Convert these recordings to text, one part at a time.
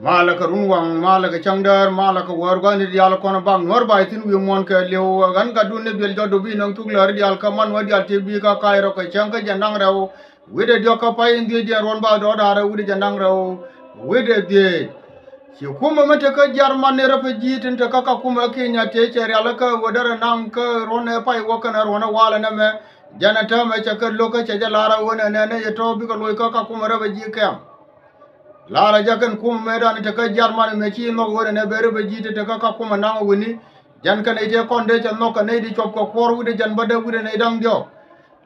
malaka runwang malaka changdar malaka wargan dial kona bang nor baitin wi mon ka lew gan ga dunne bel jodo bi nang tuglar dial kaman wa dial te bi ka kairo ka changa jandang raw wede dio ka pay ndi dia ron ba do dara wede jandang raw wede de si kuma mata ka jarman ne rafa jitin ta kaka kuma kenya te chere alaka wadara nang ka ron e pay wakana ron wala na me janata me chakar loka chajalara wona ne ne to bi ka loy kaka kuma rafa jikam Lara jakan kum medan te ka jarman me chi no wona ne bere be jite te ka kuma nang woni jan kan ite konde chan no kan di chop ko kor wude jan bada wude ne dang dio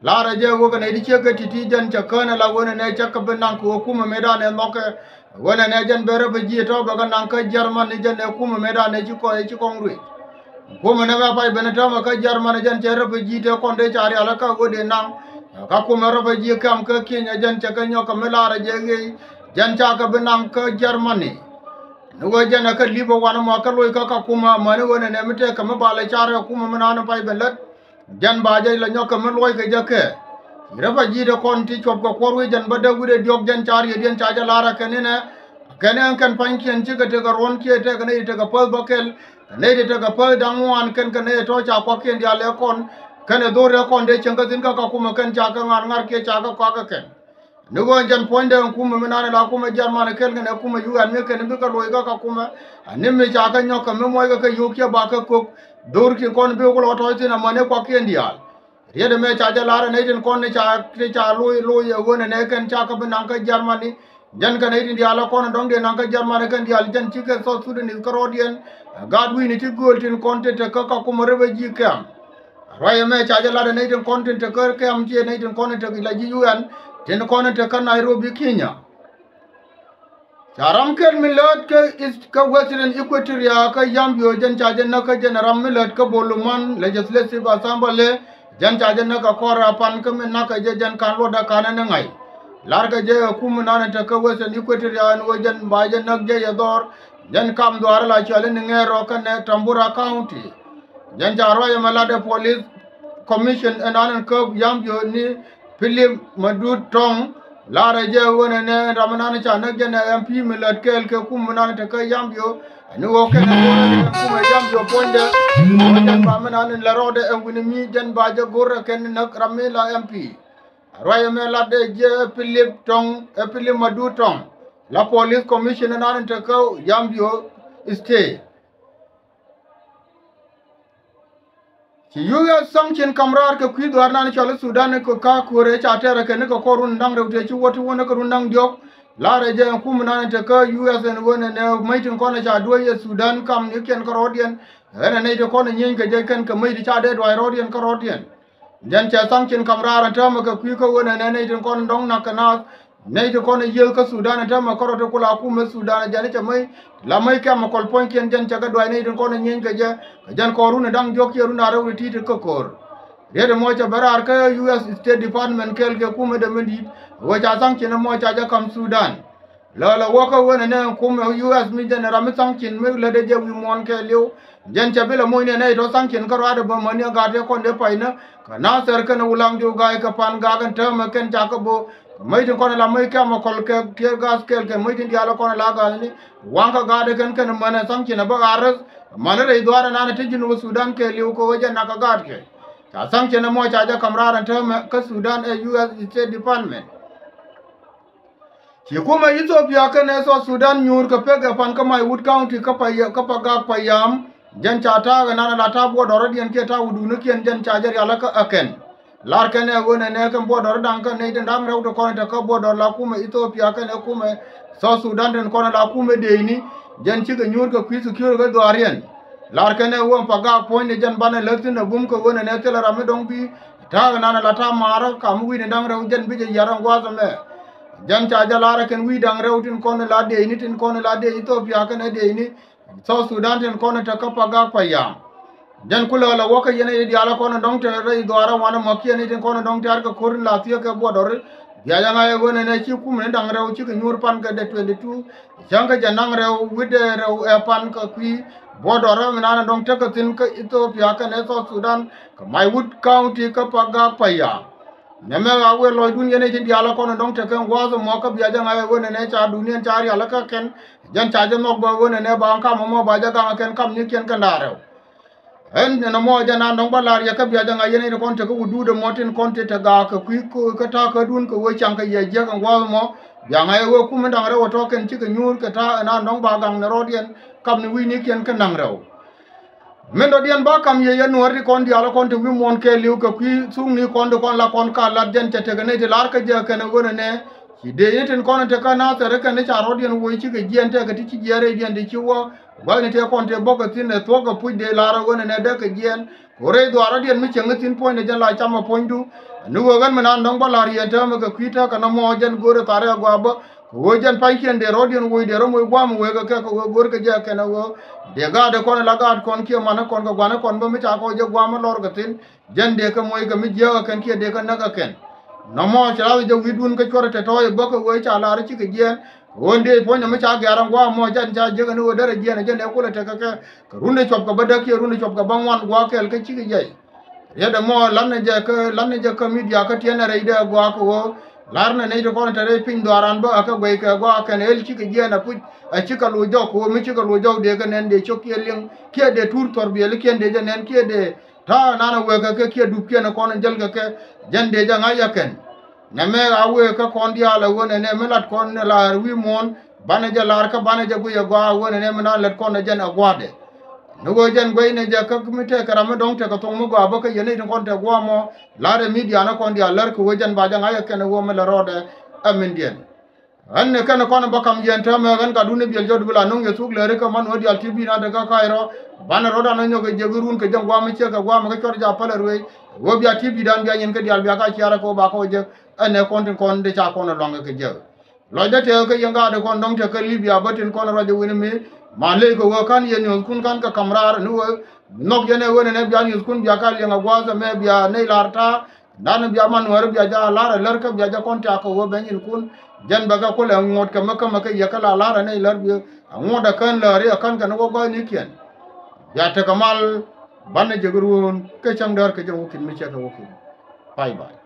Lara je wo kan di cheka titi jan chakana la wona ne chaka be nang ko kuma medan ne no ka wona ne jan bere be jite to ba nang ka jarman ne jan ne kuma medan ne chi ko ngru kuma ne ba pai benata ma ka jarman jan chere be jite konde chari ala ka wode nang ka kuma ra be ji kam ka kenya jan chaka nyoka melara je ngi jan chaka benang ke Germany nuwa jana ka libo wana ma ka loy ka kuma mane wona ne mite ka mabale chare kuma manana pay belet jan baje la nyoka me loy ka jake raba jide kon ti chop ko korwe jan bada gude diok jan char ye jan chaja lara kanene kenen kan pankien ci ka te ka ron ke te ka ne te ka pal bakel ne te ka pal dangwan kan ka ne to cha ko ken dia le kon kane do re kon de chenga tin ka kuma kan cha ka ngar ke cha ka ka ken nugo jan ponde kuma menana la kuma jarman kel ne kuma yu an me ken be ka loy ka kuma anim me cha ka nyoka me moy ka yu ke ba ka ko dur ki kon be ko to tin mane ko ken dial rede me cha ja lara ne tin kon ne cha loy wona ne ken cha ka be nan ka jarmani jan ka ne tin dial kon dong de nan ka jarman ken dial jan ci ka so sudan is karodian god wi ni ti gol tin kon te ka kuma rebe ji kam raya me cha ja lara ne tin kon te ka kam ci ne tin kon te la ji yu an ten kone te kan Nairobi Kenya charam kel milot ke is ka western equatoria ka yambio jan chajen na ka general milot ka boluman legislative assembly jan chajen na ka kora pan ka men na ka je jan kan loda kana na ngai lar ka je kum na na ka western equatoria no jan ba jan na je yador jan kam dwar la chale ni ngero ka ne Tambura County jan jaro ya malade police commission anan ka yambio ni Philip Madud Tong Lara je wona ne Ramanana Chana jana MP milat kel ke kumana te ka yambio ani wo ken wona kuma yambio ponde jan ba manana la rode e woni mi jan ba je gorra ken nak Ramila MP roya me la de je Philip Tong e Philip Madud Tong la police commissioner nan te ka yambio stay ci yuga sanction kamrar ke kwi dwar nan chale Sudan ko ka kore cha tere ke ne ko korun dang rewte ci wotu wona ko rundang diok la reje kum nan te ka US en wona ne maitin ko na cha doye Sudan kam ni ken ko rodien ene ne de ko ne nyen ke je ken ke mai di cha de do rodien ko rodien jan cha sanction kamrar ta ma ke kwi ko wona ne ne ko dong na kana ne de ko ne yel ka Sudan ta ma ko to kula kum Sudan jan cha mai la mai ka ma kol pon ken jan cha ga do ne de ko ne nyen ke je jan ko runa dang jok ye runa rew ti te ko kor rede mo cha barar ka US State Department kel ke kuma de mendi wo cha sanction mo cha ja kam Sudan la wo ko wona ne kuma US mi jan ram sanction me le de je wi mon ke lew jan cha bela mo ne do sanction ka ra de ba mo ne ga de ko de paina ka na ser ka na ulang jo ga ka pan ga kan ta ma ken cha ko bo mai tin ko la mai ka ma kol ke ke gas kel ke mai tin dia la ko la ga ni wanga ga de kan kan mana sanction ba aras mana re dwara na te jinu Sudan ke liu ko waje na ka gad ke ta sanction mo cha ja kamraran ta ka Sudan e US State Department ki kuma Ethiopia ka ne so Sudan nyur ka pega pan ka mai Wood County ka pa ga pa yam jan cha ta ga na la ta bo doro dien ke ta wudu ne ken jan cha ja ala ka aken lar ka ne wona ne kan bo doro dan ka ne den dam rew to ko ta ka bo doro la kuma Ethiopia ka ne kuma so Sudan den ko na la kuma de ni jan ci ga nyur ka kwisu kyo ga dwarian lar ka ne won pa ga point jan bana lektin na bum ko wona ne tela ram dong bi ta na la ta mara ka mu wi ne dang rew jan bi je yaran wa me jan cha ja lar ken wi dang rew tin ko ne la de ni tin ko ne la de Ethiopia ka ne de ni so Sudan den ko ne ta ka pa ga pa ya jan kula la woka yene di ala ko ne dong te re dwara wana makki ne tin ko ne dong tar ka korin la tiya ka bo dor ya ya ngai wona ne ci kum ne dang rew ci ka nyur pan ka de 22 janga janang rew wide rew e pan ka kwi bodoro minana dong teka tin ka Ethiopia ka ne so Sudan ka mai Wood County ka paga paya neme ga we lo dun yene tin diala kono dong te ken wazo mo ka biya janga we ne cha dunian cha ri ala ka ken jan cha mo ba we ne ba ka mo ba ja ga ken kam ni ken kan dare en ne mo jana dong ba lar ya ka biya janga yene kon te ko du de motin kon te ga ka ku ka ta ka dun ko we chang ka ye je ga wazo mo biya ga we ku men dang re wo to ken ti ka nyur ka ta na dong ba gang ne rodien kam ni wi ni ken kan nang rew mendo dian ba kam ye yen wari kon di ala kon te wi mon ke liu ka ki sung ni kon de kon la kon ka la den te te ne te lar ka je ka ne gone ne ki de yeten kon te ka na te re ka ne cha ro dien wo chi ke jien te ka ti chi jere dien de chi wo ba ne te kon te bo ka tin ne to ka pu de la ra gone ne de ka jien ore do ara dien mi cheng tin po ne je la cha ma po ndu nu go gan manan dong ba la ri te ma ka kwita ka na mo jen gore tare gwa ba wo jen pai ken de ro dien wo de ro mo gwa mo we ka ko gore ka je ka na wo de ga de kon la ga kon ke mana kon ga gwana kon ba mi ta ko je gwa ma lor ga tin jen de ka moy ga mi je ga ken ke de ka na ga ken no mo cha je widun ka chore te to e bo ka wo cha la ri ki ge wonde po nya mi cha ga ran gwa mo jan cha je ga no dare je na je ne ko le te ka runde chop ga ba da ke runde chop ga ban wan gwa kel ka chi ge ye de mo lan ne je ka mi dia ka tiene re de gwa ko larna ne de kon tare pin do aran ba aka gwe ka gwa kan el chi ke na pu a chi ka lo jo ko mi chi ka lo jo de ga nen de cho ke ling ke de tur tor bi el ken de je nen ke de ta na na we ka ke du ke na kon jel ga ke jen de ja nga ya ken ne me a we ka kon dia la wona ne me lat kon ne la wi mon bana ja lar ka bana ja gu ya gwa wona ne me na lat kon na jen a gwa de no go jen gwe ne ja ka mi te ka ram dong te ka tong mo gwa ba ka ye ne kon te gwa mo la de media na kon dia lar ko jen ba ja nga ya ken wo me la rode amin dien anne kan kon ba kam jen ta me gan ka dune biel jod bula nong ye suk le re ka man wodi al tv na daga kairo bana roda na nyoga jegurun ke jang gwa mi che ka gwa ma ka chor ja pala ruwe wo bia tv dan bia nyen ka dial bia ka chiara ko ba ko je anne kon de cha kon longa ke je lo de te ka yanga de kon dong te ka libya batin kon roje wini mi ma le ko wo kan yen yon kun kan ka kamrar nu nok yene woni ne bia yon kun bia ka le nga gwa za me bia ne larta dan bia man war bia ja lar ka bia ja kon ta ko wo ben yin kun jan baga ko le ngot ka maka ya kala lara ne lar bi ngoda kan la ri kan kan go go ni kien ya ta kamal banne jegurun ke changdar ke jom kin mi cha ko kin bye bye